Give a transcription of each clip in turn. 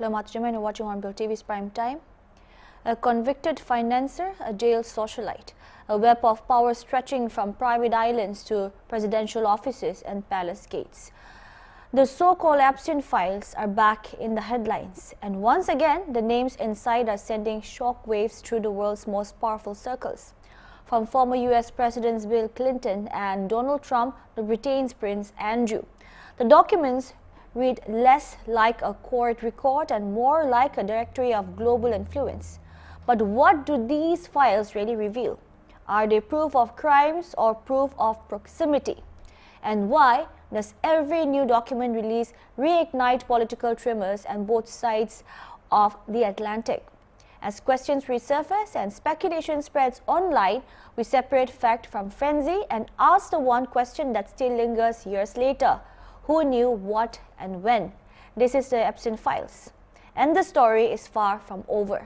Hello, Matjama, and you're watching Hornbill TV's Prime Time. A convicted financier, a jailed socialite, a web of power stretching from private islands to presidential offices and palace gates. The so-called Epstein files are back in the headlines, and once again, the names inside are sending shockwaves through the world's most powerful circles. From former US Presidents Bill Clinton and Donald Trump to Britain's Prince Andrew. The documents read less like a court record and more like a directory of global influence. But what do these files really reveal? Are they proof of crimes or proof of proximity? And why does every new document release reignite political tremors on both sides of the Atlantic? As questions resurface and speculation spreads online, we separate fact from frenzy and ask the one question that still lingers years later. Who knew what and when? This is the Epstein files, and the story is far from over.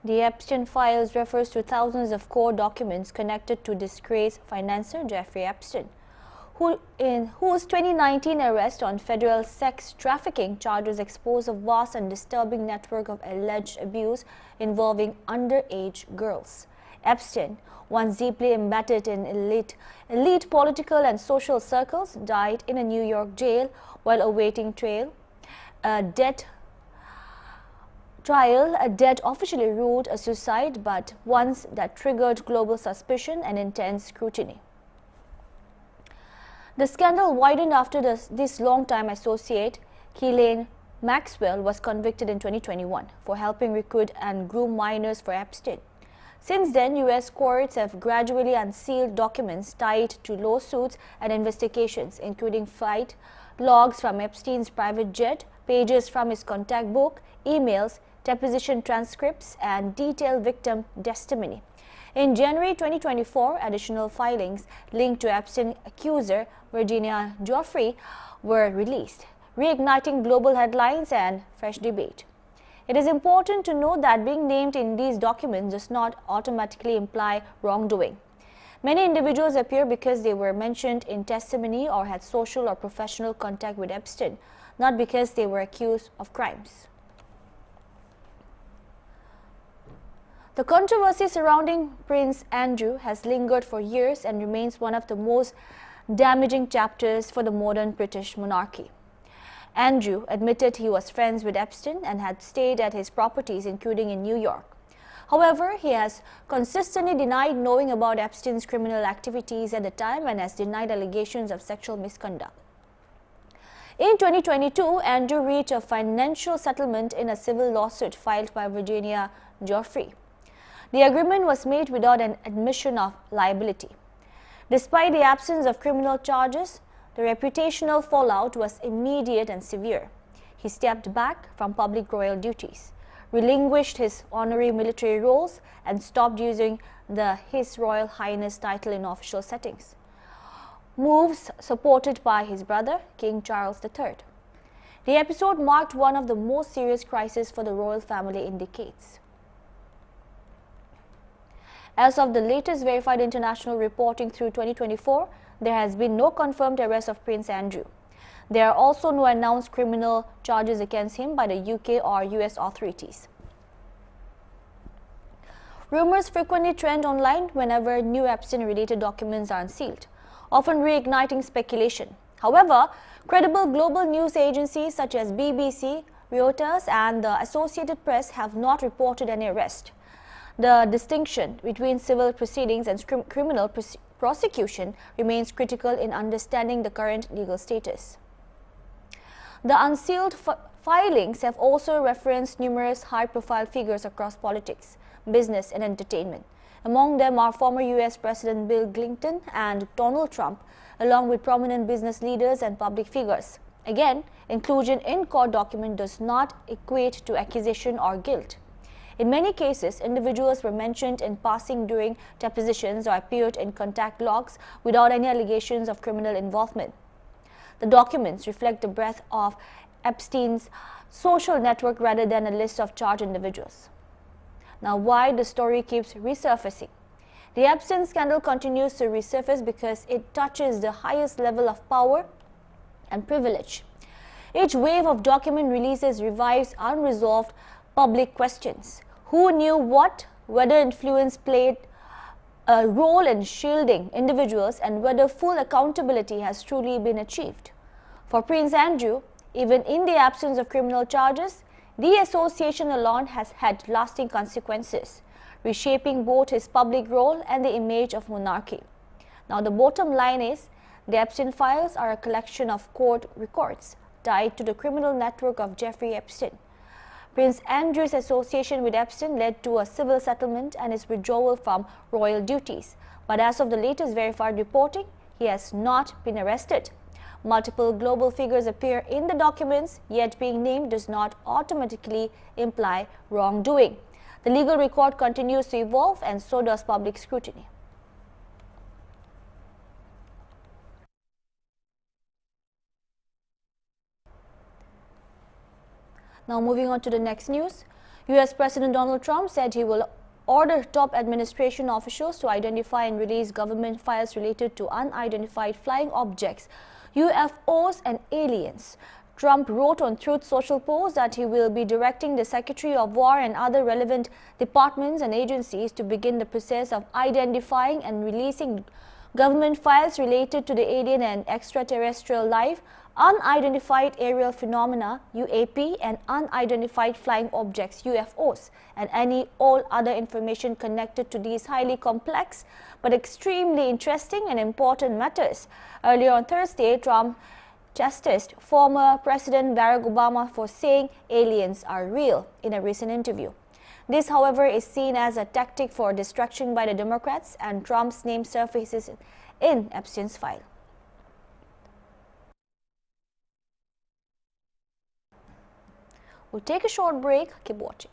The Epstein files refers to thousands of core documents connected to disgraced financier Jeffrey Epstein, whose 2019 arrest on federal sex trafficking charges exposed a vast and disturbing network of alleged abuse involving underage girls. Epstein, once deeply embedded in elite political and social circles, died in a New York jail while awaiting trial. A death officially ruled a suicide, but once that triggered global suspicion and intense scrutiny. The scandal widened after this long-time associate, Ghislaine Maxwell, was convicted in 2021 for helping recruit and groom minors for Epstein. Since then, U.S. courts have gradually unsealed documents tied to lawsuits and investigations, including flight logs from Epstein's private jet, pages from his contact book, emails, deposition transcripts, and detailed victim testimony. In January 2024, additional filings linked to Epstein accuser Virginia Giuffre were released, reigniting global headlines and fresh debate. It is important to note that being named in these documents does not automatically imply wrongdoing. Many individuals appear because they were mentioned in testimony or had social or professional contact with Epstein, not because they were accused of crimes. The controversy surrounding Prince Andrew has lingered for years and remains one of the most damaging chapters for the modern British monarchy. Andrew admitted he was friends with Epstein and had stayed at his properties, including in New York. However, he has consistently denied knowing about Epstein's criminal activities at the time and has denied allegations of sexual misconduct. In 2022, Andrew reached a financial settlement in a civil lawsuit filed by Virginia Giuffre. The agreement was made without an admission of liability. Despite the absence of criminal charges, the reputational fallout was immediate and severe. He stepped back from public royal duties, relinquished his honorary military roles, and stopped using the His Royal Highness title in official settings. Moves supported by his brother, King Charles III. The episode marked one of the most serious crises for the royal family in decades. As of the latest verified international reporting through 2024, there has been no confirmed arrest of Prince Andrew. There are also no announced criminal charges against him by the UK or US authorities. Rumors frequently trend online whenever new Epstein-related documents are unsealed, often reigniting speculation. However, credible global news agencies such as BBC, Reuters and the Associated Press have not reported any arrest. The distinction between civil proceedings and criminal prosecution remains critical in understanding the current legal status. The unsealed filings have also referenced numerous high-profile figures across politics, business and entertainment. Among them are former US President Bill Clinton and Donald Trump, along with prominent business leaders and public figures. Again, inclusion in court document does not equate to accusation or guilt. In many cases, individuals were mentioned in passing during depositions or appeared in contact logs without any allegations of criminal involvement. The documents reflect the breadth of Epstein's social network rather than a list of charged individuals. Now, why the story keeps resurfacing? The Epstein scandal continues to resurface because it touches the highest level of power and privilege. Each wave of document releases revives unresolved public questions. Who knew what, whether influence played a role in shielding individuals, and whether full accountability has truly been achieved. For Prince Andrew, even in the absence of criminal charges, the association alone has had lasting consequences, reshaping both his public role and the image of monarchy. Now, the bottom line is, the Epstein files are a collection of court records tied to the criminal network of Jeffrey Epstein. Prince Andrew's association with Epstein led to a civil settlement and his withdrawal from royal duties. But as of the latest verified reporting, he has not been arrested. Multiple global figures appear in the documents, yet being named does not automatically imply wrongdoing. The legal record continues to evolve, and so does public scrutiny. Now, moving on to the next news. US President Donald Trump said he will order top administration officials to identify and release government files related to unidentified flying objects, UFOs and aliens. Trump wrote on Truth Social post that he will be directing the Secretary of War and other relevant departments and agencies to begin the process of identifying and releasing government files related to the alien and extraterrestrial life, unidentified aerial phenomena UAP, and unidentified flying objects UFOs, and all other information connected to these highly complex but extremely interesting and important matters. Earlier on Thursday, Trump chastised former President Barack Obama for saying aliens are real in a recent interview. This, however, is seen as a tactic for distraction by the Democrats, and Trump's name surfaces in Epstein's file. We'll take a short break. Keep watching.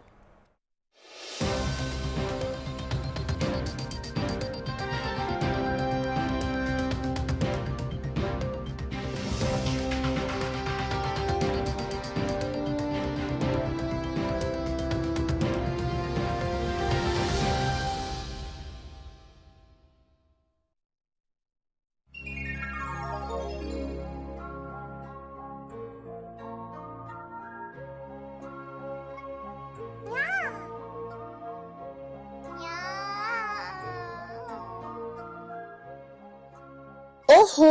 ओहो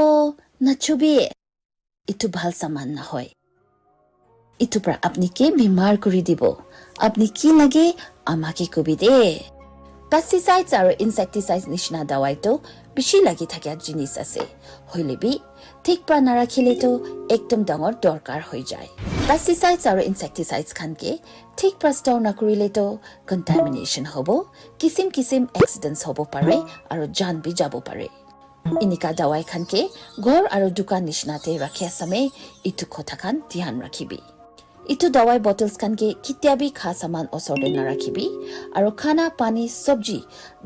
नचुबे इतु ভাল सामान ना होय इतु पर अपनी के बीमार करी दिबो अपनी की लगे আমাকে কবি দে পেস্টিসাইডস আৰু ইনসেক্টিসাইডস নিচিনা দৱাই তো বেছি লাগি থাকে জিনিস আছে হইলেবি ঠিক পৰা নাৰাখিলে তো একদম ডাঙৰ দৰকাৰ হৈ যায় পেস্টিসাইডস আৰু ইনসেক্টিসাইডস খানকে ঠিক পৰা ষ্টৰ নকৰিলে তো কন্টামিনেশন হ'ব কিসিম কিসিম এক্সিডেন্টস হ'ব পাৰে আৰু জান বি যাব পাৰে इनिका दवाई खान के घर और दुकान निश्नाते रखे समय इतु खोथा खान ध्यान रखिबी इतु दवाई बोतल्स खान के कित्या भी खा सामान असोडे न रखिबी और खाना पानी सब्जी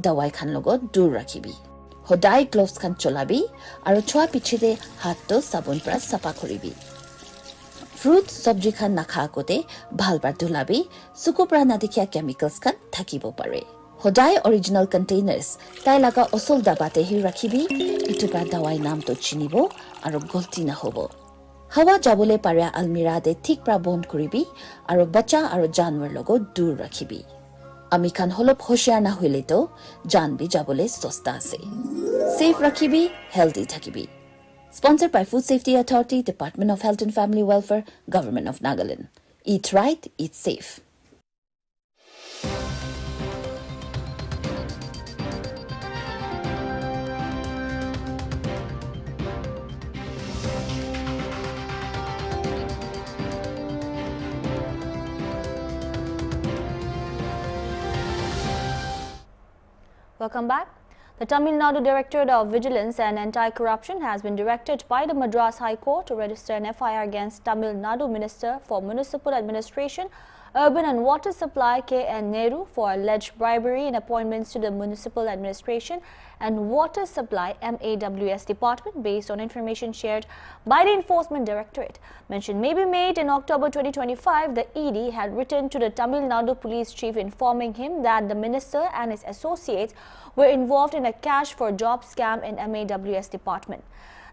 दवाई खान लोगो दूर रखिबी होदाई ग्लोव्स खान चलाबी और छुआ पीछे दे हाथ तो साबुन पर सफा करिबी फ्रूट सब्जी खान ना खा कोते भाल बार धुलाबी सुकुपरा ना देखिया केमिकल्स खान থাকিব पारे Hodai original containers tai laga osol dabate hi rakhibi itu pra dawai nam to chinibo aro golti na hobo. Hawa jabole pare almira de thik pra bond kuribi aro bacha aro janwar logo dur rakhibi. Ami khan holop hoshiar na hoile to jan bi jabole sosta ase. Safe rakhibi, healthy thakibi. Sponsored by Food Safety Authority, Department of Health and Family Welfare, Government of Nagaland. Eat right, eat safe. Welcome back. The Tamil Nadu Directorate of Vigilance and Anti-Corruption has been directed by the Madras High Court to register an FIR against Tamil Nadu Minister for Municipal Administration, Urban and Water Supply K.N. Nehru for alleged bribery in appointments to the Municipal Administration and Water Supply MAWS Department based on information shared by the Enforcement Directorate. Mention may be made in October 2025, the ED had written to the Tamil Nadu Police Chief informing him that the minister and his associates were involved in a cash for job scam in MAWS Department.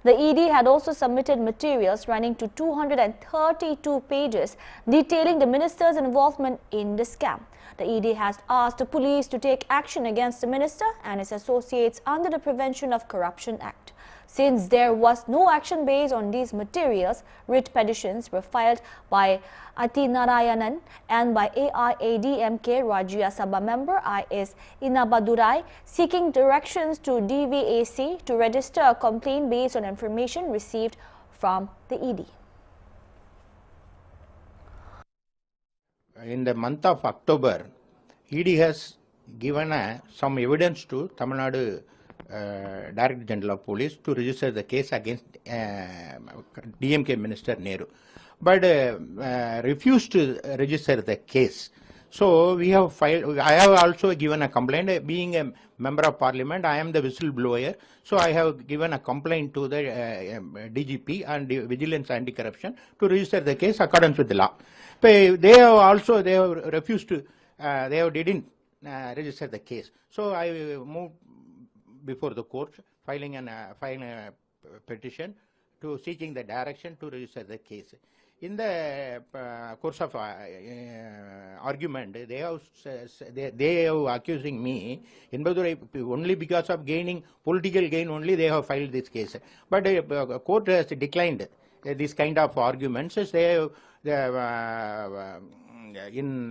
The ED had also submitted materials running to 232 pages detailing the minister's involvement in the scam. The ED has asked the police to take action against the minister and his associates under the Prevention of Corruption Act. Since there was no action based on these materials, writ petitions were filed by Ati Narayanan and by AIADMK Rajya Sabha member I.S. Inabadurai seeking directions to DVAC to register a complaint based on information received from the ED. In the month of October, ED has given some evidence to Tamil Nadu Director General of Police to register the case against DMK Minister Nehru, but refused to register the case. So we have filed. I have also given a complaint. Being a member of Parliament, I am the whistleblower. So I have given a complaint to the DGP and the Vigilance Anti-Corruption to register the case accordance with the law. But they have refused to. Didn't register the case. So I moved before the court, filing a petition to seeking the direction to register the case. In the course of argument, they have accusing me in only because of gaining political gain only they have filed this case. But the court has declined this kind of arguments. In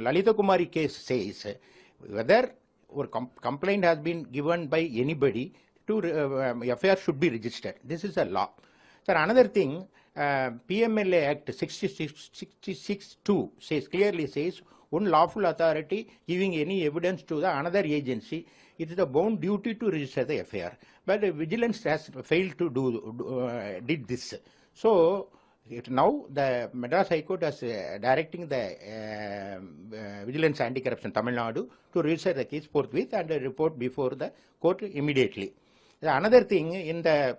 Lalita Kumari case says whether or complaint has been given by anybody to FIR should be registered. This is a law. Sir, another thing, PMLA Act 66(2) says clearly says one lawful authority giving any evidence to the another agency, it is a bound duty to register the FIR. But the vigilance has failed to did this. So now the Madras High Court is directing the Vigilance Anti-Corruption Tamil Nadu to register the case forthwith and report before the court immediately. Another thing, in the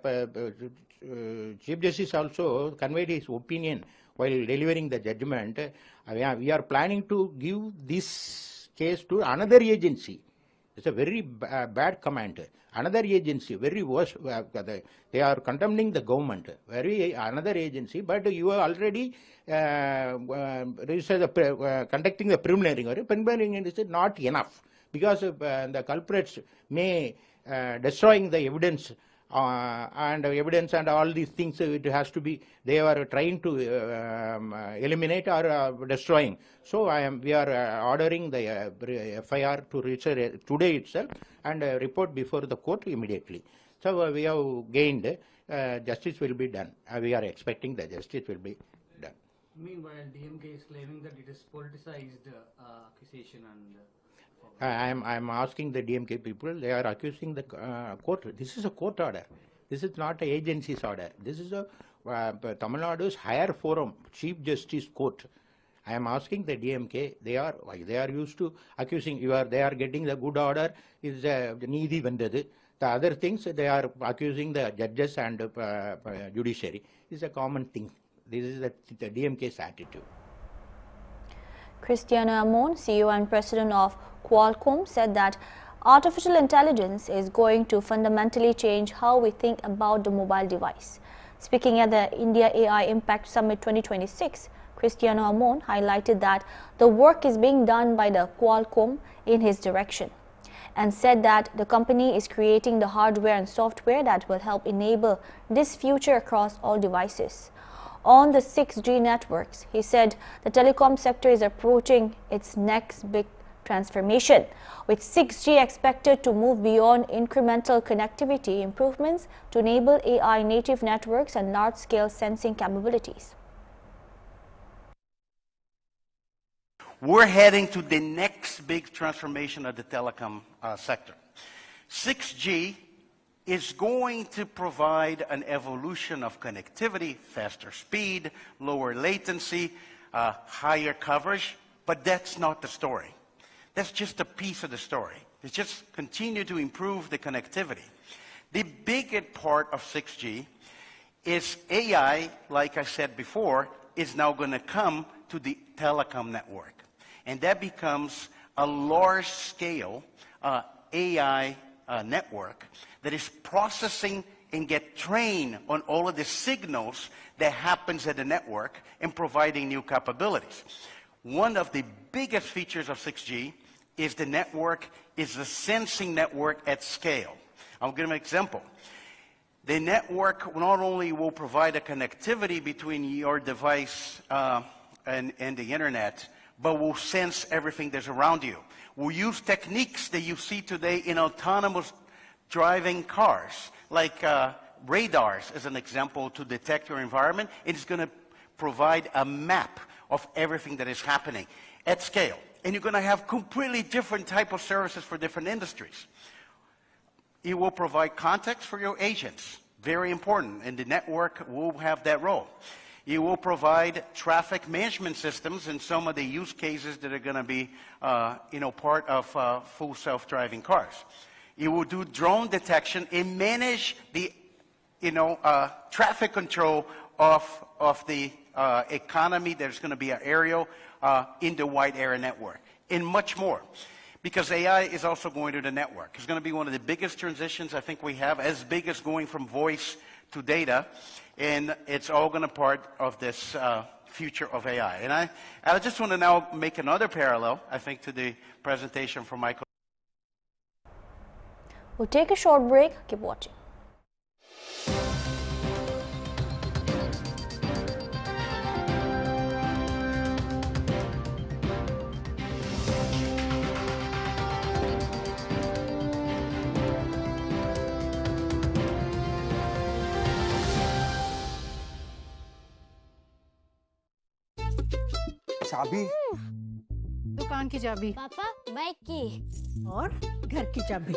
Chief Justice also conveyed his opinion while delivering the judgment. We are planning to give this case to another agency. It's a very bad comment. Another agency, very worse. They are condemning the government. Another agency, but you are already conducting the preliminary. Preliminary is not enough because the culprits may destroying the evidence. And all these things, it has to be, they are trying to eliminate or destroying. So we are ordering the FIR to register today itself and report before the court immediately. So we have gained, justice will be done. We are expecting the justice will be done. Meanwhile, DMK is claiming that it is politicized accusation and I am asking the DMK people, they are accusing the court. This is a court order. This is not an agency's order. This is a Tamil Nadu's higher forum, Chief Justice Court. I am asking the DMK, they are used to accusing, they are getting the good order, is Needhi Vandadu. The other things, they are accusing the judges and judiciary. This is a common thing. This is the DMK's attitude. Cristiano Amon, CEO and President of Qualcomm, said that artificial intelligence is going to fundamentally change how we think about the mobile device. Speaking at the India AI Impact Summit 2026, Cristiano Amon highlighted that the work is being done by the Qualcomm in his direction, and said that the company is creating the hardware and software that will help enable this future across all devices. On the 6G networks, he said the telecom sector is approaching its next big transformation, with 6G expected to move beyond incremental connectivity improvements to enable AI native networks and large-scale sensing capabilities. We're heading to the next big transformation of the telecom sector. 6G is going to provide an evolution of connectivity, faster speed, lower latency, higher coverage, but that's not the story. That's just a piece of the story. It's just continue to improve the connectivity. The big part of 6G is AI, like I said before, is now going to come to the telecom network. And that becomes a large-scale AI network that is processing and get trained on all of the signals that happens at the network and providing new capabilities. One of the biggest features of 6G is the network is the sensing network at scale. I'll give an example. The network not only will provide a connectivity between your device and the internet, but will sense everything that's around you. We'll use techniques that you see today in autonomous driving cars, like radars as an example to detect your environment. It's going to provide a map of everything that is happening at scale. And you're going to have completely different type of services for different industries. It will provide context for your agents, very important, and the network will have that role. You will provide traffic management systems and some of the use cases that are going to be, part of full self-driving cars. You will do drone detection and manage the, traffic control of the economy. There's going to be an aerial in the wide area network, and much more. Because AI is also going to the network. It's going to be one of the biggest transitions I think we have, as big as going from voice to data. And it's all going to part of this future of AI. And I just want to now make another parallel, I think, to the presentation from Michael. We'll take a short break. Keep watching. चाबी दुकान की चाबी, पापा bike की, और घर की चाबी।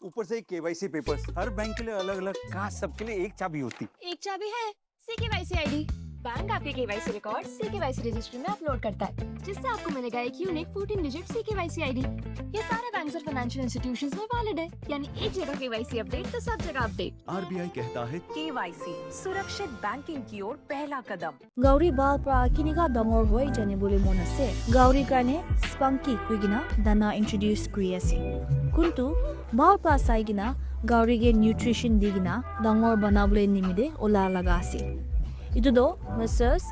ऊपर से केवाईसी पेपर्स, हर बैंक के लिए अलग अलग, कहाँ सबके लिए एक चाबी होती। एक चाबी है सीकेवाईसी आईडी। बैंक आपके केवाईसी रिकॉर्ड सीकेवाईसी रजिस्ट्री में अपलोड करता है, जिससे आपको मिलेगा एक यूनिक 14 डिजिट सीकेवाईसी आईडी। ये सारे बैंक्स और फाइनेंशियल इंस्टीट्यूशंस में वैलिड है, यानी एक जगह केवाईसी अपडेट तो सब जगह अपडेट। आरबीआई कहता है केवाईसी सुरक्षित बैंकिंग की ओर पहला कदम। Gauri balpra kiniga dangor hoi jane bole mon ase. Gauri kane spunky kuigina dana introduce kriasi. Kuntu balpra saigina gauri ge nutrition digina dangor banable nimide ola lagasi. Itudo Messrs.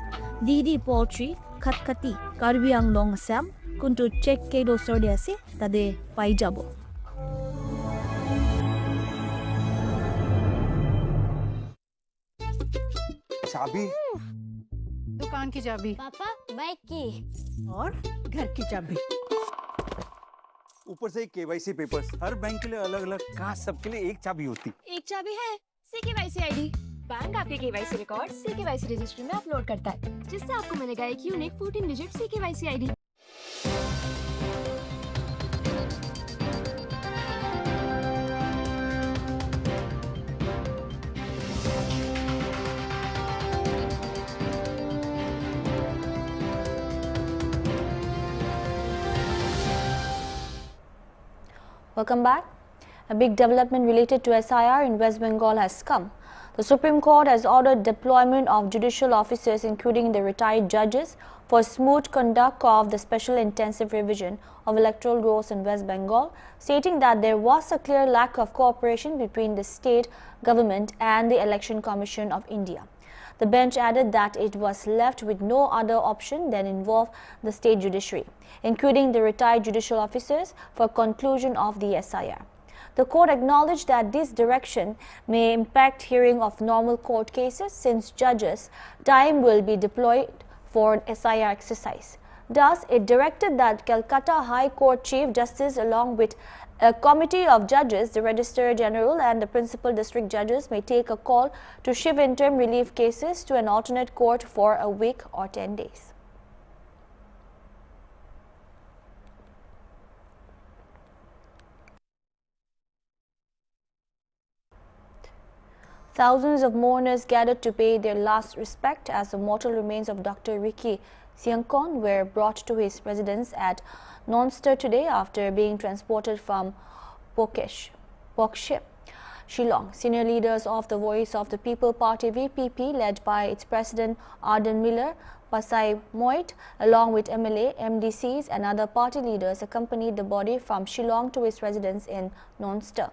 Didi Poultry Khatkati Karbi Anglong Assam kuntu check kedo sorde ase tade pai jabo. चाबी दुकान की चाबी, पापा bike की, और घर की चाबी। ऊपर से केवाईसी पेपर्स, हर बैंक के लिए अलग अलग, कहाँ सबके लिए एक चाबी होती। एक चाबी है सीकेवाईसी आईडी। बैंक आपके केवाईसी रिकॉर्ड सीकेवाईसी रजिस्ट्री में अपलोड करता है, जिससे आपको मिलेगा एक unique 14 digit CKYC ID. Welcome back. A big development related to SIR in West Bengal has come. The Supreme Court has ordered deployment of judicial officers, including the retired judges, for smooth conduct of the special intensive revision of electoral rolls in West Bengal, stating that there was a clear lack of cooperation between the state government and the Election Commission of India. The bench added that it was left with no other option than involve the state judiciary, including the retired judicial officers, for conclusion of the SIR. The court acknowledged that this direction may impact hearing of normal court cases, since judges' time will be deployed for SIR exercise. Thus, it directed that Calcutta High Court Chief Justice, along with a committee of judges, the Registrar General and the principal district judges, may take a call to shift interim relief cases to an alternate court for a week or 10 days. Thousands of mourners gathered to pay their last respect as the mortal remains of Dr. Ricky Syngkon were brought to his residence at Nonster today after being transported from Pokship, Shillong. Senior leaders of the Voice of the People Party VPP, led by its president Arden Miller Pasai Moit, along with MLA, MDCs and other party leaders, accompanied the body from Shillong to his residence in Nonster.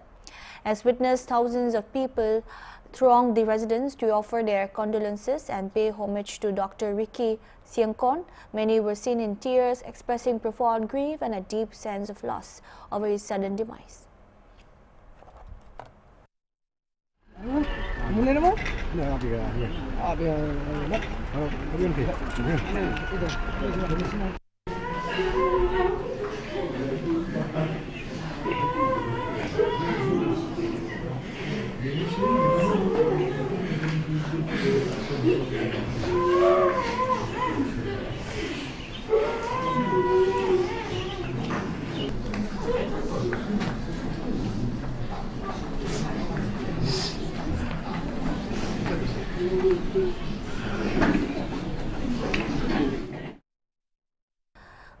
As witness, thousands of people thronged the residence to offer their condolences and pay homage to Dr. Ricky Syngkon. Many were seen in tears, expressing profound grief and a deep sense of loss over his sudden demise.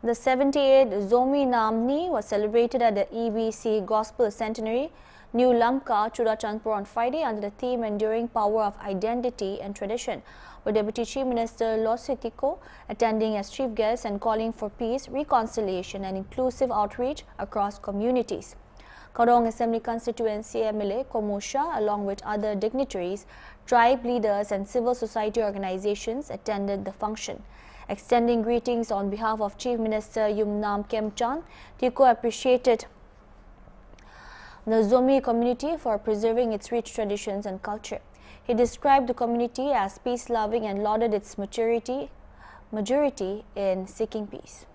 The 78th Zomi Nam Ni was celebrated at the EBC Gospel Centenary, New Lamka, Churachandpur on Friday under the theme Enduring Power of Identity and Tradition, with Deputy Chief Minister Lositiko attending as chief guest and calling for peace, reconciliation and inclusive outreach across communities. Karong Assembly Constituency MLA Komosha, along with other dignitaries, tribe leaders and civil society organizations attended the function. Extending greetings on behalf of Chief Minister Yumnam Kemchan, Tiko appreciated the Zomi community for preserving its rich traditions and culture. He described the community as peace-loving and lauded its majority in seeking peace.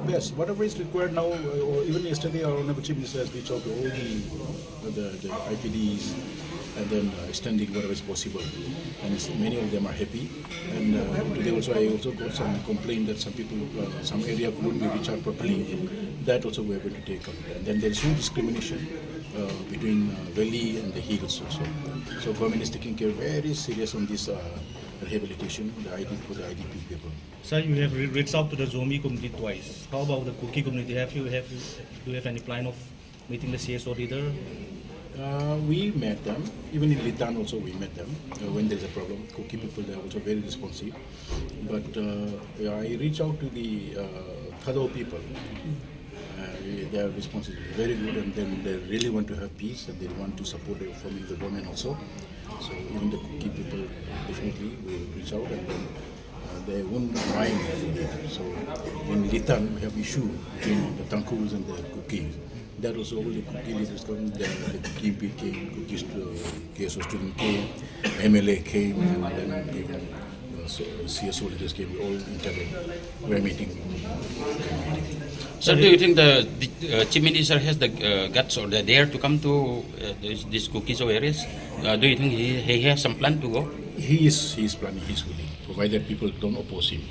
Best, whatever is required now, or even yesterday our Honorable Chief Minister has reached out to all the IPDs and then extending whatever is possible, and many of them are happy. And today also I also got some complaint that some people, some area couldn't be reached out properly. That also we are going to take up. And then there is no discrimination between valley and the hills also. So government is taking care very serious on this rehabilitation for the IDP people. Sir, you have reached out to the Zomi community twice. How about the Kuki community? Do you have any plan of meeting the CSO leader? We met them. Even in Litan also we met them when there is a problem. Kuki people, they are also very responsive. But I reached out to the Thado people. Their response is very good, and then they really want to have peace and they want to support forming the government also. So even the Kuki people definitely will reach out, and then they won't mind. So in Litan we have issue between the Tangkus and the Kukis. That also all the Kuki leaders come, the Kuki MP came, Kuki KSO student came, MLA came, and then even CSO leaders came, all intervened. We are meeting. Sir, do you think the Chief Minister has the guts or the dare to come to these Kukiso areas? Do you think he has some plan to go? He is planning, he is willing, provided people don't oppose him.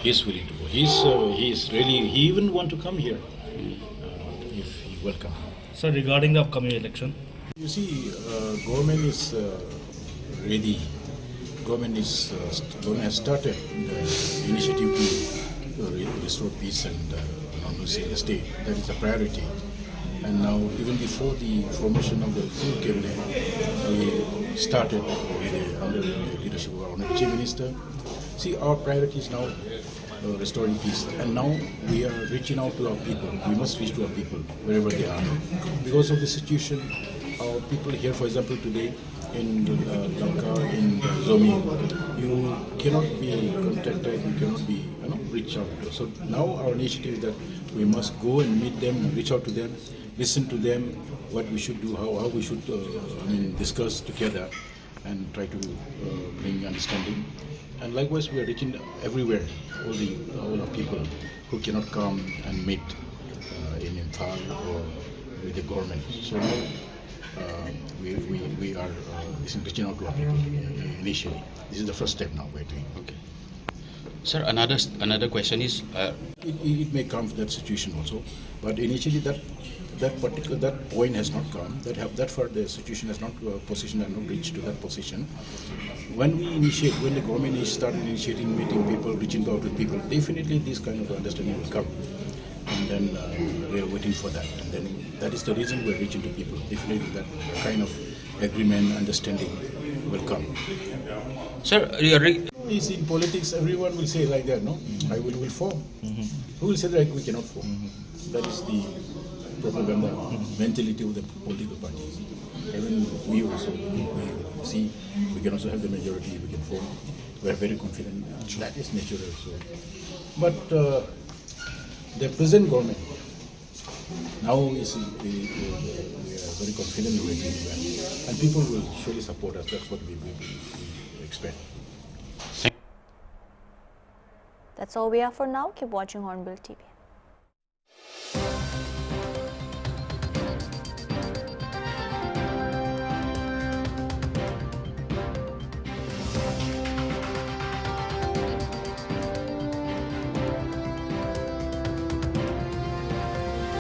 He is willing to go. He even want to come here if he welcome. Sir, regarding the upcoming election? You see, government is ready. Government has started the initiative to restore peace and normalcy in the state. That is a priority. And now, even before the formation of the full cabinet, we started under the leadership of our Chief Minister. See, our priority is now restoring peace. And now we are reaching out to our people. We must reach to our people wherever they are. Because of the situation, our people here, for example, today in Lanka, in Zomi, you cannot be contacted, you cannot be reach out. So now our initiative is that we must go and meet them, reach out to them, listen to them, what we should do, how we should discuss together and try to bring understanding. And likewise, we are reaching everywhere, all our people who cannot come and meet in Imphal or with the government. So now we are reaching out to our people initially. This is the first step now we're doing. Okay. Sir, another question is... It may come to that situation also, but initially that point has not come. That far the situation has not position has not reached to that position. When the government started initiating, meeting people, reaching out to people, definitely this kind of understanding will come. And then we are waiting for that. And then that is the reason we are reaching to people. Definitely that kind of agreement, understanding will come. Sir, in politics, everyone will say like that, no? I will form. Who will say that we cannot form? That is the propaganda mentality of the political parties. Even we also, we see, we can also have the majority, we can form. We are very confident. That is natural. So. But the present government, now we are very confident we are doing well. And people will surely support us. That's what we expect. That's all we have for now. Keep watching Hornbill TV.